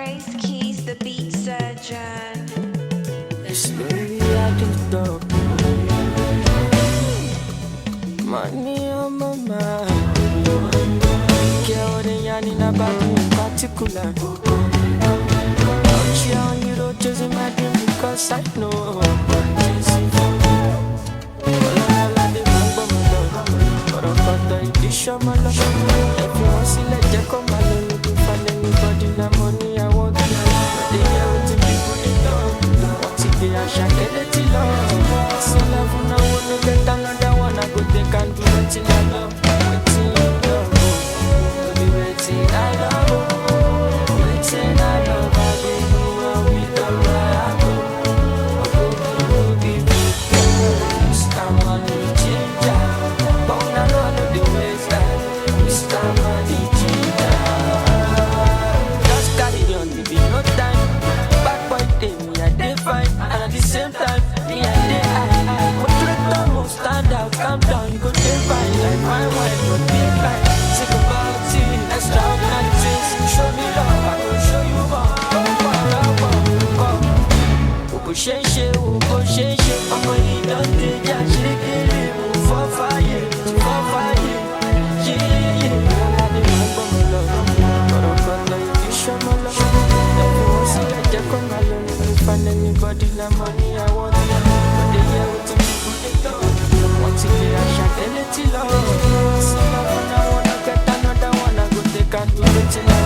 Praise Keys, the beat surgeon. Slowly I do stop. Money on my mind. Care what they yarning about me in particular. Out here on the road chasing my dream because I know chasing for me. All I did was for my love. But I got the edition, my love. Everyone see let you come alone. Looking for anybody, the money I want. But they hear what the people they love. What if they are shaking it till love? So love when I wanna get another one, I go take and do it till I love. Waiting you love, be waiting I love. Waiting I love, I don't know where we don't ride. I go be with Mr. Money Ginger. But I know the ways that Mr. Money Ginger. Just carry on, there be no time. Back boy day, me I dey fine, and at the same time, me I dey high. But to the top, most stand out, calm down, you go dey fine. Like my wife, go dey fine. Think about it, extraordinary things. Show me love, I will show you more. Oko sheshe, ọmọ yìí don dey ja ṣeré move for fire, for fire. Yeah. Ọlá ni màá gbọ́ mi lọ, ọ̀rọ̀ kan lọ yìí fi ṣọ́ mọ́ lọ. Everyone see I just come alone. If you find anybody like money, I want it. But they hear what the people they love. Want to get a shot, they let it love. So I wanna get another one, I go take and do it till I